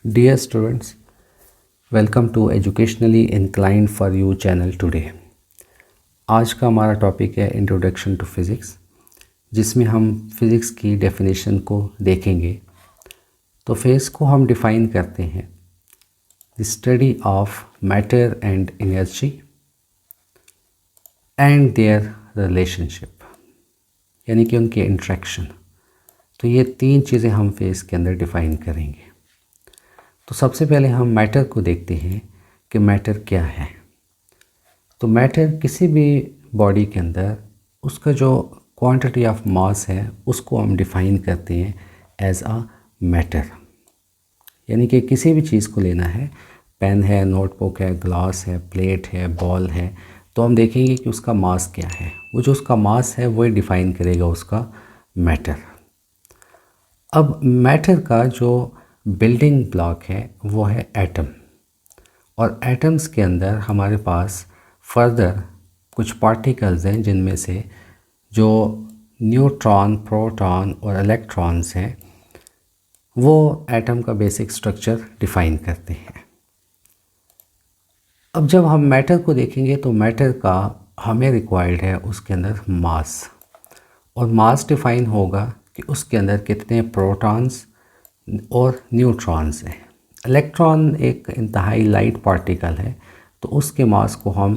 Dear students, welcome to Educationally Inclined for You channel today. आज का हमारा topic है इंट्रोडक्शन टू फिज़िक्स, जिसमें हम फिज़िक्स की डेफिनेशन को देखेंगे। तो फिज़िक्स को हम डिफ़ाइन करते हैं the study of matter and energy and their relationship, यानी कि उनके इंट्रैक्शन। तो ये तीन चीज़ें हम फिज़िक्स के अंदर डिफ़ाइन करेंगे। तो सबसे पहले हम मैटर को देखते हैं कि मैटर क्या है। तो मैटर किसी भी बॉडी के अंदर उसका जो क्वांटिटी ऑफ मास है उसको हम डिफ़ाइन करते हैं एज अ मैटर। यानी कि किसी भी चीज़ को लेना है, पेन है, नोटबुक है, ग्लास है, प्लेट है, बॉल है, तो हम देखेंगे कि उसका मास क्या है। वो जो उसका मास है वही डिफ़ाइन करेगा उसका मैटर। अब मैटर का जो बिल्डिंग ब्लॉक है वो है एटम, और एटम्स के अंदर हमारे पास फर्दर कुछ पार्टिकल्स हैं जिनमें से जो न्यूट्रॉन, प्रोटॉन और इलेक्ट्रॉन्स हैं वो एटम का बेसिक स्ट्रक्चर डिफ़ाइन करते हैं। अब जब हम मैटर को देखेंगे तो मैटर का हमें रिक्वायर्ड है उसके अंदर मास, और मास डिफ़ाइन होगा कि उसके अंदर कितने प्रोटॉन्स और न्यूट्रॉन्स हैं। इलेक्ट्रॉन एक इंतहाई लाइट पार्टिकल है, तो उसके मास को हम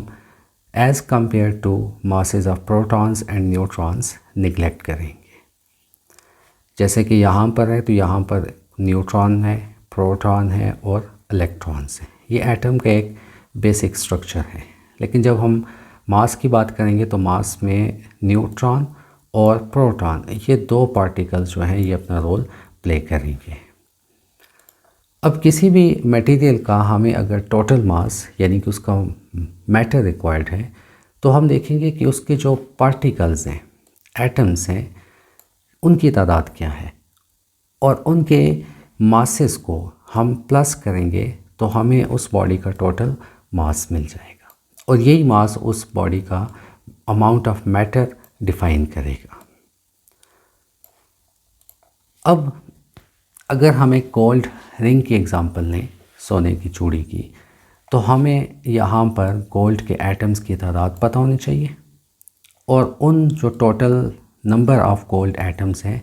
as compare to masses of protons and neutrons neglect करेंगे। जैसे कि यहाँ पर है तो यहाँ पर न्यूट्रॉन है, प्रोटॉन है और इलेक्ट्रॉन्स हैं। ये एटम का एक बेसिक स्ट्रक्चर है। लेकिन जब हम मास की बात करेंगे तो मास में न्यूट्रॉन और प्रोटॉन, ये दो पार्टिकल्स जो हैं ये अपना रोल प्ले करेंगे। अब किसी भी मटेरियल का हमें अगर टोटल मास यानी कि उसका मैटर रिक्वायर्ड है तो हम देखेंगे कि उसके जो पार्टिकल्स हैं, एटम्स हैं, उनकी तादाद क्या है, और उनके मासेस को हम प्लस करेंगे तो हमें उस बॉडी का टोटल मास मिल जाएगा, और यही मास उस बॉडी का अमाउंट ऑफ मैटर डिफ़ाइन करेगा। अब अगर हम एक गोल्ड रिंग की एग्ज़ाम्पल लें, सोने की चूड़ी की, तो हमें यहाँ पर गोल्ड के एटम्स की तादाद पता होनी चाहिए, और उन जो total number of gold atoms हैं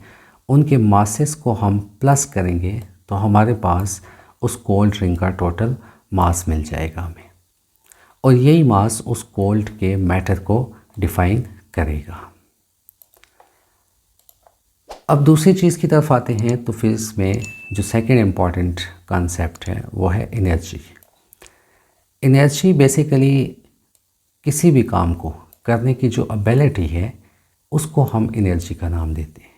उनके मासेस को हम प्लस करेंगे तो हमारे पास उस गोल्ड रिंग का टोटल मास मिल जाएगा हमें, और यही मास उस गोल्ड के मैटर को डिफ़ाइन करेगा। अब दूसरी चीज़ की तरफ आते हैं तो फिज़िक्स में जो सेकंड इम्पॉर्टेंट कॉन्सेप्ट है वो है एनर्जी। एनर्जी बेसिकली किसी भी काम को करने की जो एबिलिटी है उसको हम एनर्जी का नाम देते हैं।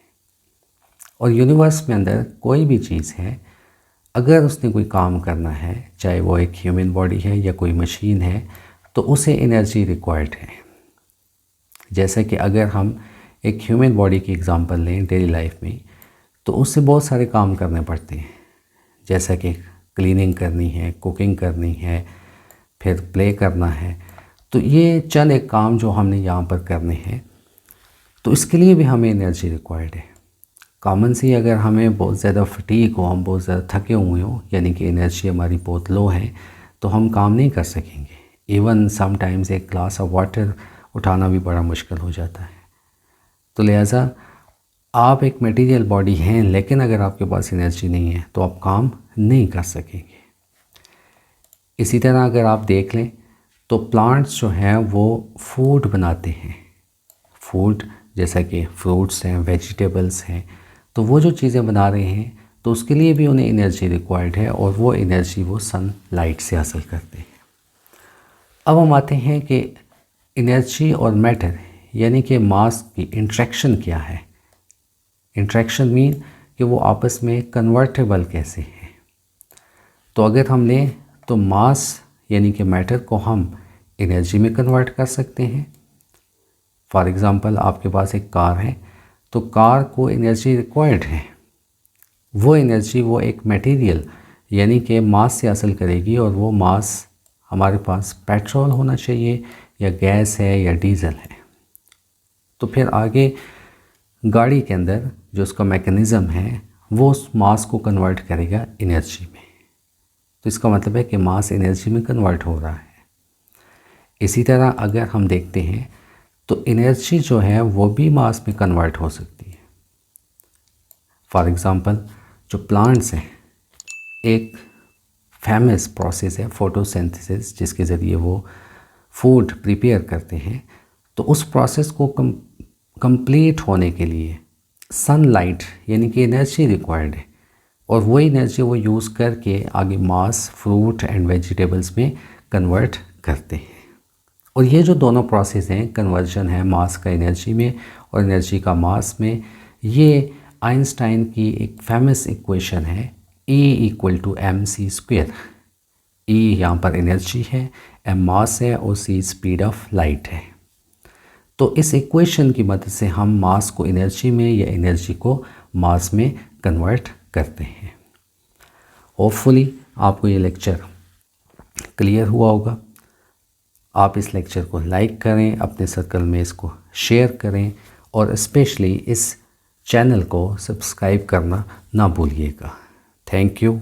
और यूनिवर्स में अंदर कोई भी चीज़ है, अगर उसने कोई काम करना है, चाहे वो एक ह्यूमन बॉडी है या कोई मशीन है, तो उसे एनर्जी रिक्वायर्ड है। जैसे कि अगर हम एक ह्यूमन बॉडी की एग्ज़ाम्पल लें डेली लाइफ में, तो उससे बहुत सारे काम करने पड़ते हैं, जैसा कि क्लीनिंग करनी है, कुकिंग करनी है, फिर प्ले करना है। तो ये चंद एक काम जो हमने यहाँ पर करने हैं, तो इसके लिए भी हमें एनर्जी रिक्वायर्ड है। कॉमन सी अगर हमें बहुत ज़्यादा फटीग हो, हम बहुत ज़्यादा थके हुए हों, यानी कि एनर्जी हमारी बहुत लो है, तो हम काम नहीं कर सकेंगे। इवन समटाइम्स एक ग्लास ऑफ वाटर उठाना भी बड़ा मुश्किल हो जाता है। तो लिहाजा आप एक मटेरियल बॉडी हैं, लेकिन अगर आपके पास एनर्जी नहीं है तो आप काम नहीं कर सकेंगे। इसी तरह अगर आप देख लें तो प्लांट्स जो हैं वो फूड बनाते हैं, फूड जैसा कि फ्रूट्स हैं, वेजिटेबल्स हैं, तो वो जो चीज़ें बना रहे हैं तो उसके लिए भी उन्हें एनर्जी रिक्वायर्ड है, और वो एनर्जी वो सनलाइट से हासिल करते हैं। अब हम आते हैं कि एनर्जी और मैटर यानी कि मास की इंट्रैक्शन क्या है। इंट्रैक्शन मीन कि वो आपस में कन्वर्टेबल कैसे हैं। तो अगर हम लें तो मास यानी कि मैटर को हम एनर्जी में कन्वर्ट कर सकते हैं। फॉर एग्ज़ाम्पल आपके पास एक कार है, तो कार को एनर्जी रिक्वायर्ड है। वो एनर्जी वो एक मटेरियल यानी कि मास से हासिल करेगी, और वो मास हमारे पास पेट्रोल होना चाहिए या गैस है या डीज़ल है। तो फिर आगे गाड़ी के अंदर जो उसका मैकेनिज़्म है वो उस मास को कन्वर्ट करेगा एनर्जी में। तो इसका मतलब है कि मास एनर्जी में कन्वर्ट हो रहा है। इसी तरह अगर हम देखते हैं तो एनर्जी जो है वो भी मास में कन्वर्ट हो सकती है। फॉर एग्ज़ाम्पल जो प्लांट्स हैं, एक फेमस प्रोसेस है फोटोसिंथेसिस, जिसके ज़रिए वो फूड प्रिपेयर करते हैं। तो उस प्रोसेस को कंप्लीट होने के लिए सनलाइट यानी कि एनर्जी रिक्वायर्ड है, और वो एनर्जी वो यूज़ करके आगे मास फ्रूट एंड वेजिटेबल्स में कन्वर्ट करते हैं। और ये जो दोनों प्रोसेस हैं, कन्वर्जन है मास का एनर्जी में और एनर्जी का मास में, ये आइंस्टाइन की एक फेमस इक्वेशन है E=mc²। E यहाँ पर एनर्जी है, m मास है और c स्पीड ऑफ लाइट है। तो इस इक्वेशन की मदद से हम मास को एनर्जी में या एनर्जी को मास में कन्वर्ट करते हैं। होपफुली आपको ये लेक्चर क्लियर हुआ होगा। आप इस लेक्चर को लाइक करें, अपने सर्कल में इसको शेयर करें, और स्पेशली इस चैनल को सब्सक्राइब करना ना भूलिएगा। Thank you.